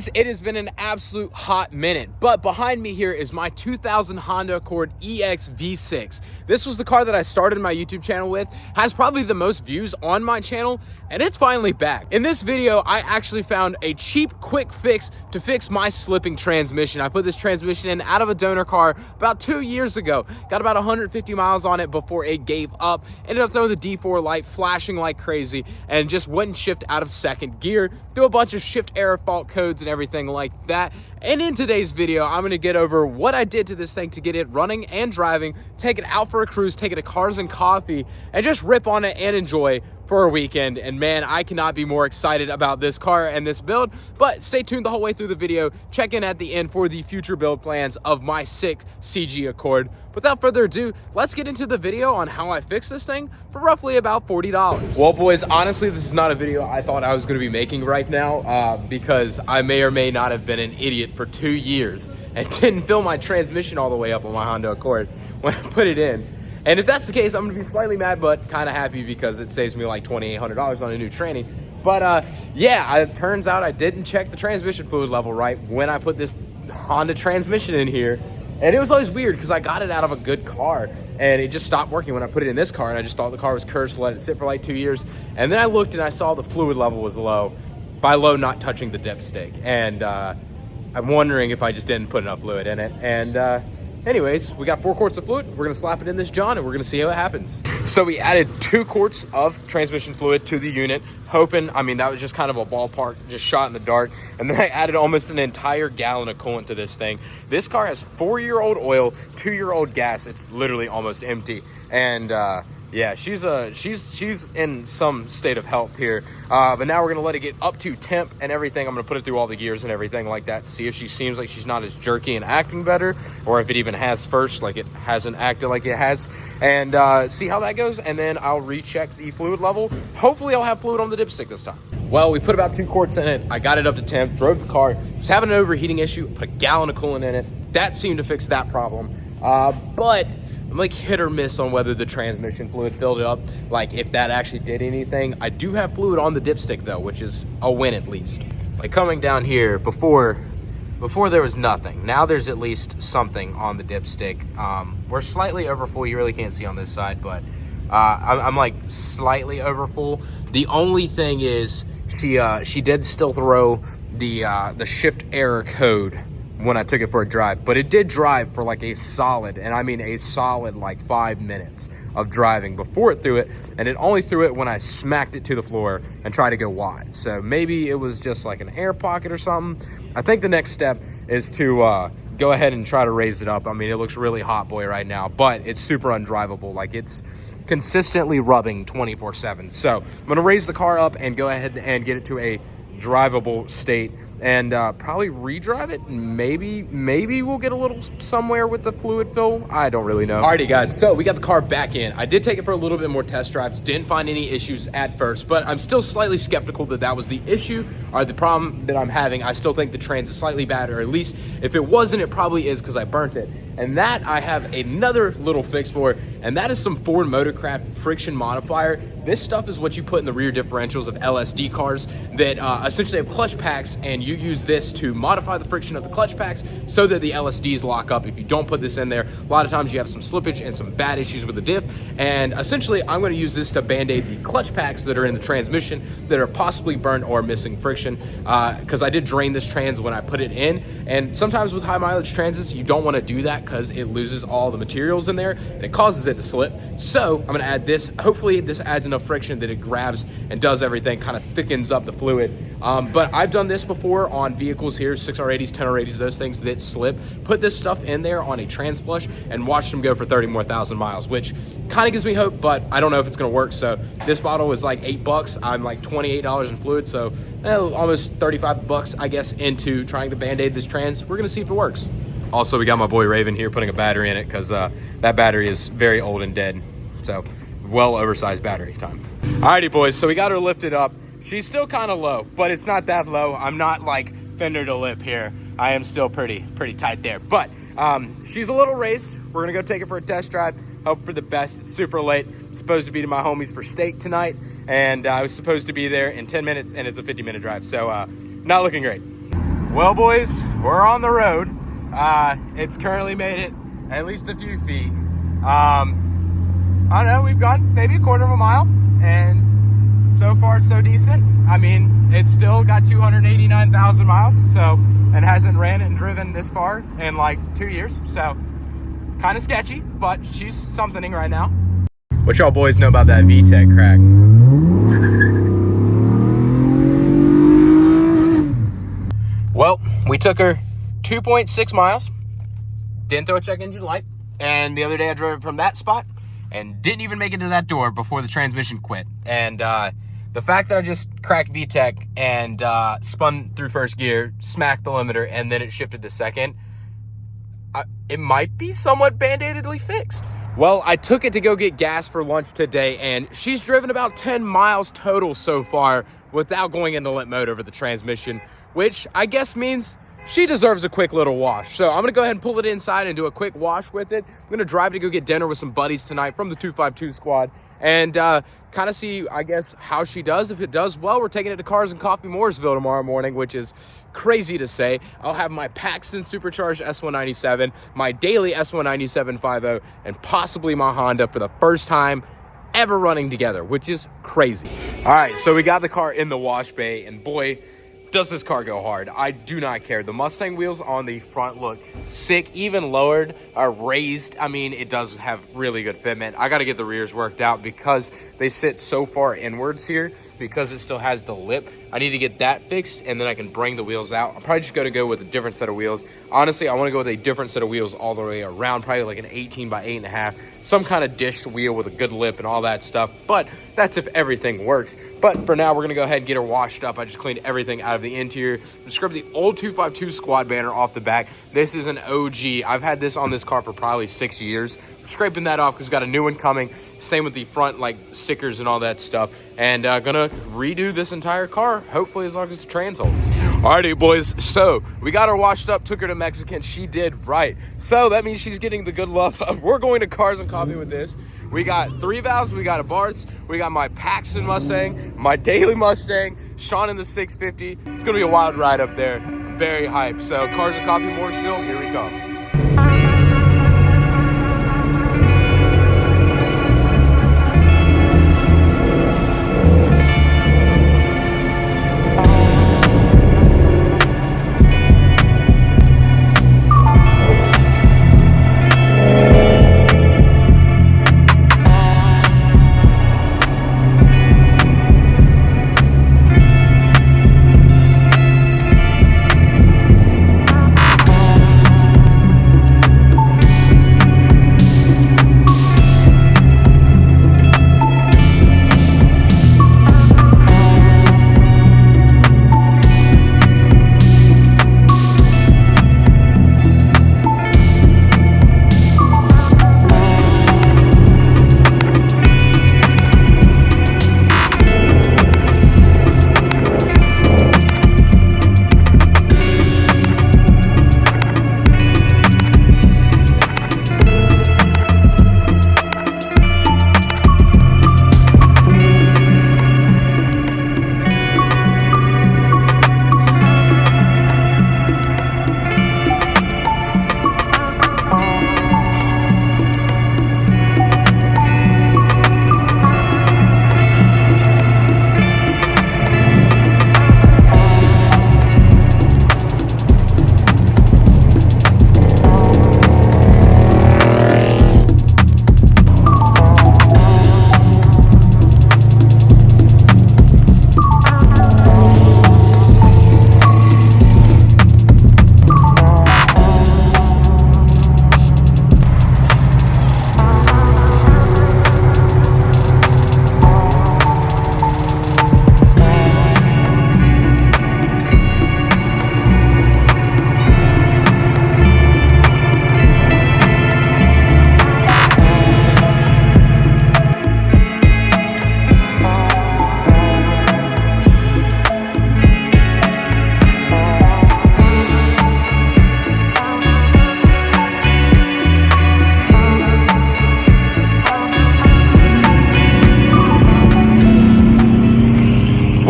boys, it has been an absolute hot minute, but behind me here is my 2000 Honda Accord EX V6. This was the car that I started my YouTube channel with, has probably the most views on my channel, and it's finally back. In this video, I actually found a cheap, quick fix to fix my slipping transmission. I put this transmission in out of a donor car about 2 years ago. Got about 150 miles on it before it gave up. Ended up throwing the D4 light, flashing like crazy, and just wouldn't shift out of second gear. Do a bunch of shift error fault codes and everything like that. And in today's video, I'm going to get over what I did to this thing to get it running and driving, take it out for a cruise, take it to Cars and Coffee, and just rip on it and enjoy for a weekend. And man, I cannot be more excited about this car and this build. But stay tuned the whole way through the video. Check in at the end for the future build plans of my sick CG Accord. Without further ado, let's get into the video on how I fixed this thing for roughly about $40. Well, boys, honestly, this is not a video I thought I was going to be making right now because I may or may not have been an idiot for 2 years and didn't fill my transmission all the way up on my Honda Accord when I put it in. And if that's the case, I'm going to be slightly mad, but kind of happy because it saves me like $2,800 on a new tranny. But yeah, it turns out I didn't check the transmission fluid level right when I put this Honda transmission in here. And it was always weird because I got it out of a good car and it just stopped working when I put it in this car. And I just thought the car was cursed, let it sit for like 2 years. And then I looked and I saw the fluid level was low. By low, not touching the dipstick. And I'm wondering if I just didn't put enough fluid in it. And anyways, we got 4 quarts of fluid. We're gonna slap it in this John and we're gonna see how it happens. So we added 2 quarts of transmission fluid to the unit, hoping, I mean, that was just kind of a ballpark, just shot in the dark. And then I added almost an entire gallon of coolant to this thing. This car has 4-year-old oil, 2-year-old gas. It's literally almost empty. And yeah, she's in some state of health here. But now we're gonna let it get up to temp and everything. I'm gonna put it through all the gears and everything like that. See if she seems like she's not as jerky and acting better, or if it even has first, like it hasn't acted like it has. And see how that goes. And then I'll recheck the fluid level. Hopefully I'll have fluid on the dipstick this time. Well, we put about 2 quarts in it. I got it up to temp, drove the car. Was having an overheating issue, put a gallon of coolant in it. That seemed to fix that problem. But I'm like hit or miss on whether the transmission fluid filled it up, like if that actually did anything. I do have fluid on the dipstick though, which is a win at least. Like coming down here, before there was nothing. Now there's at least something on the dipstick. We're slightly over full. You really can't see on this side, but I'm like slightly over full. The only thing is she did still throw the shift error code when I took it for a drive, but it did drive for like a solid, and I mean a solid like 5 minutes of driving before it threw it, and it only threw it when I smacked it to the floor and tried to go wide. So maybe it was just like an air pocket or something. I think the next step is to go ahead and try to raise it up. I mean, it looks really hot boy right now, but it's super undrivable. Like it's consistently rubbing 24/7. So I'm gonna raise the car up and go ahead and get it to a drivable state and probably redrive it. Maybe we'll get a little somewhere with the fluid fill. I don't really know. Alrighty guys, so we got the car back in. I did take it for a little bit more test drives, didn't find any issues at first, but I'm still slightly skeptical that that was the issue or the problem that I'm having. I still think the trans is slightly bad, or at least if it wasn't, it probably is because I burnt it. And that I have another little fix for, and that is some Ford Motorcraft friction modifier. This stuff is what you put in the rear differentials of LSD cars that essentially have clutch packs, and you use this to modify the friction of the clutch packs so that the LSDs lock up. If you don't put this in there, a lot of times you have some slippage and some bad issues with the diff. And essentially, I'm going to use this to band-aid the clutch packs that are in the transmission that are possibly burnt or missing friction, because I did drain this trans when I put it in. And sometimes with high mileage transits, you don't want to do that because it loses all the materials in there and it causes it to slip. So I'm going to add this. Hopefully this adds enough friction that it grabs and does everything, kind of thickens up the fluid. But I've done this before on vehicles here, 6R80s, 10R80s, those things that slip. Put this stuff in there on a trans flush and watch them go for 30 more thousand miles, which kind of gives me hope, but I don't know if it's going to work. So this bottle was like $8. I'm like $28 in fluid, so almost 35 bucks, I guess, into trying to band-aid this trans. We're going to see if it works. Also, we got my boy Raven here putting a battery in it because that battery is very old and dead. So well oversized battery time. Alrighty boys, so we got her lifted up. She's still kind of low, but it's not that low. I'm not like fender to lip here. I am still pretty tight there, but she's a little raised. We're gonna go take it for a test drive. Hope for the best. It's super late. I'm supposed to be to my homies for steak tonight, and I was supposed to be there in 10 minutes, and it's a 50-minute drive, so not looking great. Well, boys, we're on the road. It's currently made it at least a few feet. I don't know, we've gone maybe a quarter of a mile, and so far so decent. I mean, it's still got 289,000 miles, so, and hasn't ran and driven this far in like 2 years, so kind of sketchy, but she's something right now. What y'all boys know about that VTEC crack? Well, we took her 2.6 miles, didn't throw a check engine light, and the other day I drove it from that spot and didn't even make it to that door before the transmission quit. And the fact that I just cracked VTEC and spun through first gear, smacked the limiter, and then it shifted to second, it might be somewhat band-aidedly fixed. Well, I took it to go get gas for lunch today, and she's driven about 10 miles total so far without going into limp mode over the transmission, which I guess means she deserves a quick little wash. So I'm going to go ahead and pull it inside and do a quick wash with it. I'm going to drive to go get dinner with some buddies tonight from the 252 squad and kind of see, I guess, how she does. If it does well, we're taking it to Cars and Coffee Mooresville tomorrow morning, which is crazy to say. I'll have my Paxton supercharged S197, my daily S197.50, and possibly my Honda for the first time ever running together, which is crazy. All right, so we got the car in the wash bay, and boy, does this car go hard. I do not care. The Mustang wheels on the front look sick, even lowered, raised. I mean, it does have really good fitment. I got to get the rears worked out because they sit so far inwards here because it still has the lip. I need to get that fixed, and then I can bring the wheels out. I'm probably just going to go with a different set of wheels. Honestly, I want to go with a different set of wheels all the way around, probably like an 18 by 8.5, some kind of dished wheel with a good lip and all that stuff. But that's if everything works. But for now, we're going to go ahead and get her washed up. I just cleaned everything out of the interior. Scrubbed the old 252 squad banner off the back. This is an OG. I've had this on this car for probably 6 years. Scraping that off because we've got a new one coming. Same with the front, like stickers and all that stuff. And gonna redo this entire car, hopefully as long as the trans holds. Alrighty, boys, so we got her washed up, took her to Mexican. She did right. So that means she's getting the good love of, we're going to Cars and Coffee with this. We got 3 valves, we got a Bart's, we got my Paxton Mustang, my daily Mustang, Sean in the 650. It's gonna be a wild ride up there. Very hyped. So Cars and Coffee Mooresville, here we come.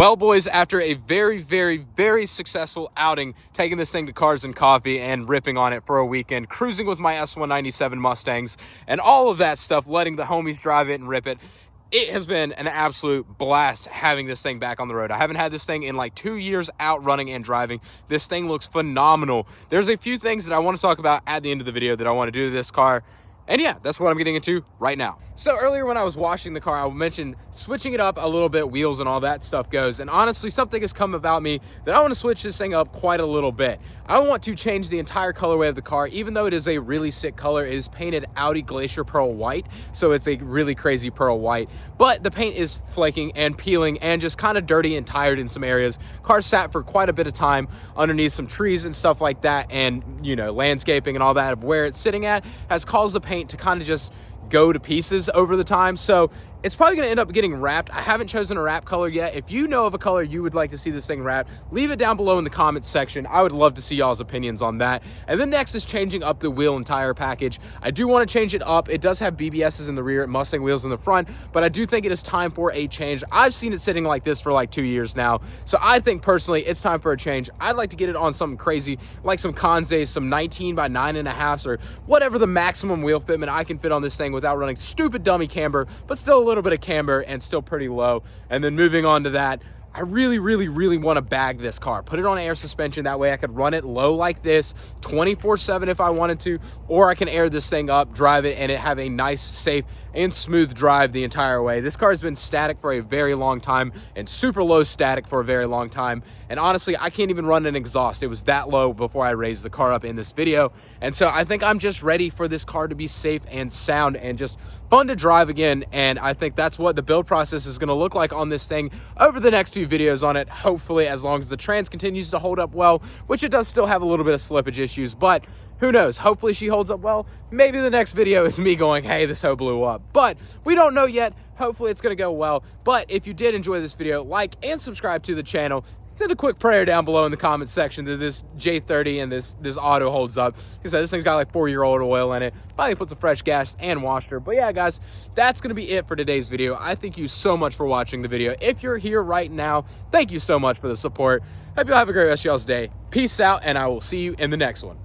Well, boys, after a very successful outing, taking this thing to Cars and Coffee and ripping on it for a weekend, cruising with my S197 Mustangs and all of that stuff, letting the homies drive it and rip it, it has been an absolute blast having this thing back on the road. I haven't had this thing in like 2 years out running and driving. This thing looks phenomenal. There's a few things that I want to talk about at the end of the video that I want to do to this car. And yeah, that's what I'm getting into right now. So earlier when I was washing the car, I mentioned switching it up a little bit, wheels and all that stuff goes. And honestly, something has come about me that I want to switch this thing up quite a little bit. I want to change the entire colorway of the car. Even though it is a really sick color, it is painted Audi Glacier Pearl White. So it's a really crazy pearl white. But the paint is flaking and peeling and just kind of dirty and tired in some areas. Car sat for quite a bit of time underneath some trees and stuff like that. And, you know, landscaping and all that of where it's sitting at has caused the paint to kind of just go to pieces over the time. So it's probably going to end up getting wrapped. I haven't chosen a wrap color yet. If you know of a color you would like to see this thing wrapped, leave it down below in the comments section. I would love to see y'all's opinions on that. And then next is changing up the wheel and tire package. I do want to change it up. It does have BBSs in the rear, Mustang wheels in the front, but I do think it is time for a change. I've seen it sitting like this for like 2 years now. So I think personally it's time for a change. I'd like to get it on something crazy, like some Conze, some 19 by 9.5s or whatever the maximum wheel fitment I can fit on this thing without running stupid dummy camber, but still a little bit of camber and still pretty low. And then moving on to that, I really want to bag this car, put it on air suspension. That way I could run it low like this 24/7 if I wanted to, or I can air this thing up, drive it, and it have a nice, safe, and smooth drive the entire way. This car has been static for a very long time and super low static for a very long time. And honestly, I can't even run an exhaust. It was that low before I raised the car up in this video. And so I think I'm just ready for this car to be safe and sound and just fun to drive again. And I think that's what the build process is going to look like on this thing over the next few videos on it. Hopefully, as long as the trans continues to hold up well, which it does still have a little bit of slippage issues, but who knows? Hopefully she holds up well. Maybe the next video is me going, hey, this hoe blew up. But we don't know yet. Hopefully it's going to go well. But if you did enjoy this video, like and subscribe to the channel. Send a quick prayer down below in the comments section that this J30 and this auto holds up. Like I said, this thing's got like 4-year-old oil in it. Probably put some fresh gas and washed her. But yeah, guys, that's going to be it for today's video. I thank you so much for watching the video. If you're here right now, thank you so much for the support. Hope you'll have a great rest of y'all's day. Peace out, and I will see you in the next one.